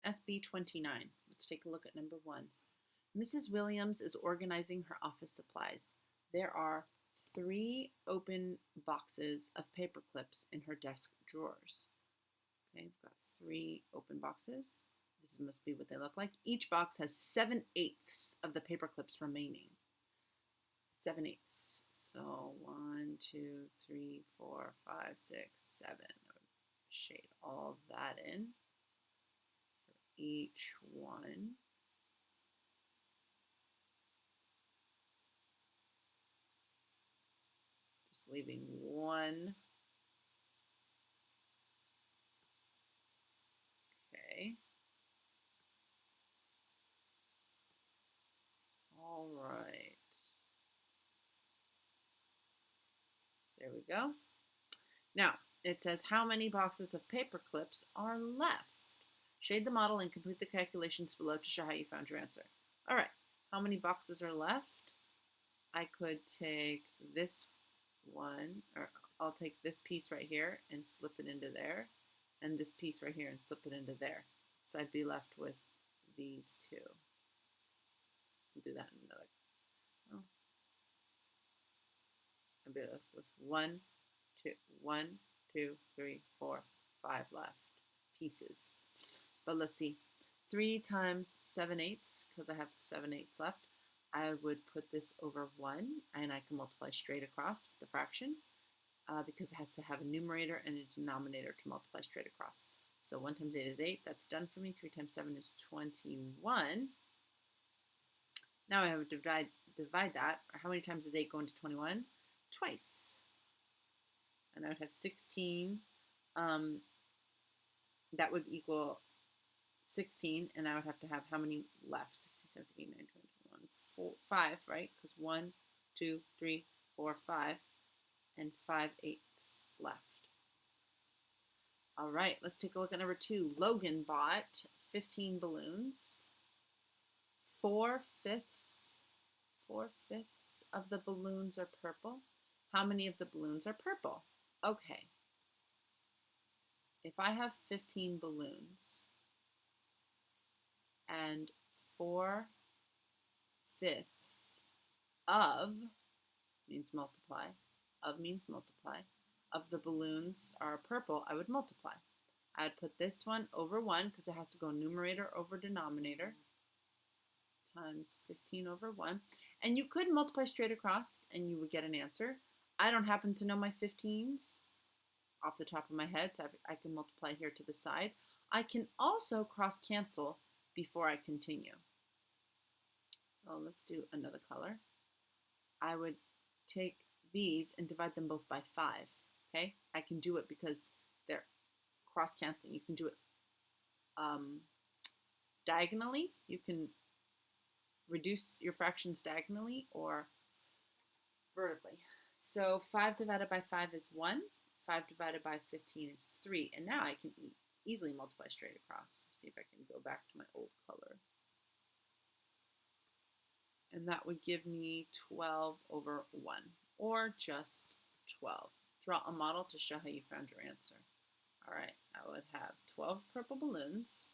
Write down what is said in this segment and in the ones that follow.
SB29. Let's take a look at number 1. Mrs. Williams is organizing her office supplies. There are 3 open boxes of paper clips in her desk drawers. Okay, we've got 3 open boxes. This must be what they look like. Each box has 7/8 of the paper clips remaining. 7/8. So 1, 2, 3, 4, 5, 6, 7. Shade all of that in for each one. Just leaving one. Okay. All right. There we go. Now, it says how many boxes of paper clips are left. Shade the model and complete the calculations below to show how you found your answer. All right, how many boxes are left? I could take this one, or I'll take this piece right here and slip it into there, and this piece right here and slip it into there. So I'd be left with these 2. I'll do that in another. Oh. I'd be left with 1, 2, 3, 4, 5 left pieces. But let's see. 3 times 7/8, because I have 7/8 left. I would put this over 1, and I can multiply straight across the fraction because it has to have a numerator and a denominator to multiply straight across. So 1 times 8 is 8. That's done for me. 3 times 7 is 21. Now I have to divide that. How many times does 8 go into 21? Twice. And I would have 16. That would equal 16, and I would have to have how many left? 16, 17, 18, 19, 20, 21, 4, 5, right? Because 1, 2, 3, 4, 5, and 5/8 left. All right, let's take a look at number 2. Logan bought 15 balloons. 4/5 of the balloons are purple. How many of the balloons are purple? Okay. If I have 15 balloons and 4/5 of means multiply, of the balloons are purple, I would multiply. I would put this one over 1 because it has to go numerator over denominator times 15 over 1. And you could multiply straight across and you would get an answer. I don't happen to know my 15s off the top of my head, so I can multiply here to the side. I can also cross cancel before I continue. So let's do another color. I would take these and divide them both by 5. Okay, I can do it because they're cross canceling. You can do it diagonally. You can reduce your fractions diagonally or vertically. So 5 divided by 5 is 1. 5 divided by 15 is 3. And now I can easily multiply straight across. See if I can go back to my old color. And that would give me 12 over 1, or just 12. Draw a model to show how you found your answer. All right, I would have 12 purple balloons.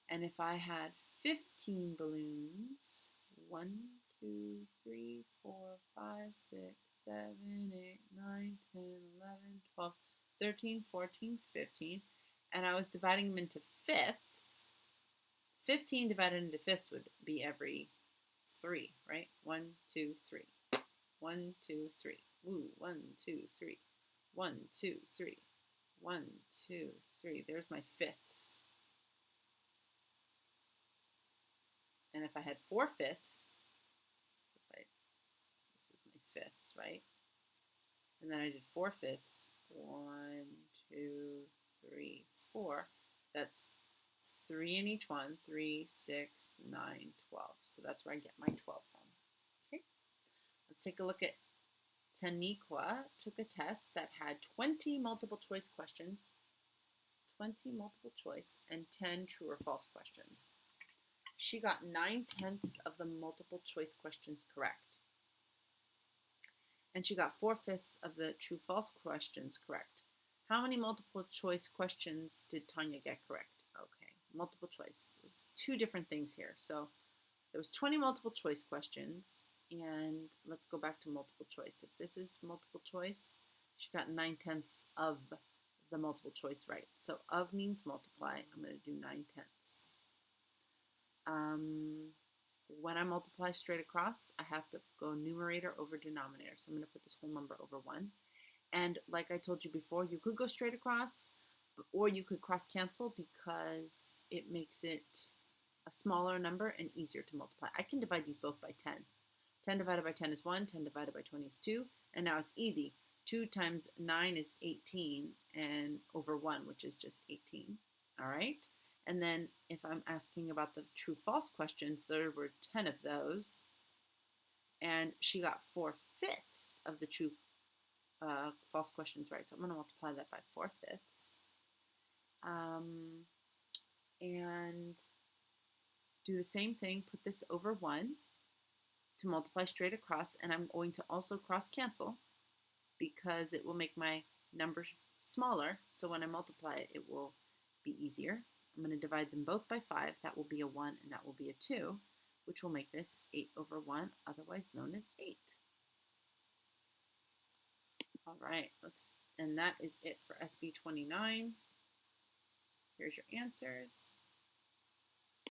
And if I had 15 balloons, 1, 2, 3, 4, 5, 6, 7, 8, 9, 10, 11, 12, 13, 14, 15, and I was dividing them into fifths, 15 divided into fifths would be every 3, right? 1, 2, 3. 1, 2, 3. Woo, 1, 2, 3. 1, 2, 3. 1, 2, 3. There's my fifths. And if I had 4/5, so this is my fifths, right? And then I did 4/5. 1, 2, 3, 4. That's 3 in each one. 3, 6, 9, 12. So that's where I get my 12 from. Okay. Let's take a look at Taniqua took a test that had 20 multiple choice questions, 20 multiple choice, and 10 true or false questions. She got 9/10 of the multiple choice questions correct. And she got 4/5 of the true false questions correct. How many multiple choice questions did Tanya get correct? Okay, multiple choice. There's two different things here. So there was 20 multiple choice questions, and let's go back to multiple choice. If this is multiple choice, she got 9/10 of the multiple choice right. So of means multiply. I'm going to do 9/10. When I multiply straight across, I have to go numerator over denominator. So I'm going to put this whole number over 1. And like I told you before, you could go straight across, or you could cross cancel because it makes it a smaller number and easier to multiply. I can divide these both by 10. 10 divided by 10 is 1, 10 divided by 20 is 2, and now it's easy. 2 times 9 is 18, and over 1, which is just 18. All right? And then if I'm asking about the true-false questions, there were 10 of those, and she got 4/5 of the true false questions right. So I'm going to multiply that by 4/5. And do the same thing, put this over 1 to multiply straight across, and I'm going to also cross cancel because it will make my number smaller, so when I multiply it, it will be easier. I'm going to divide them both by 5. That will be a 1 and that will be a 2, which will make this 8/1, otherwise known as 8. All right, and that is it for SB29. Here's your answers.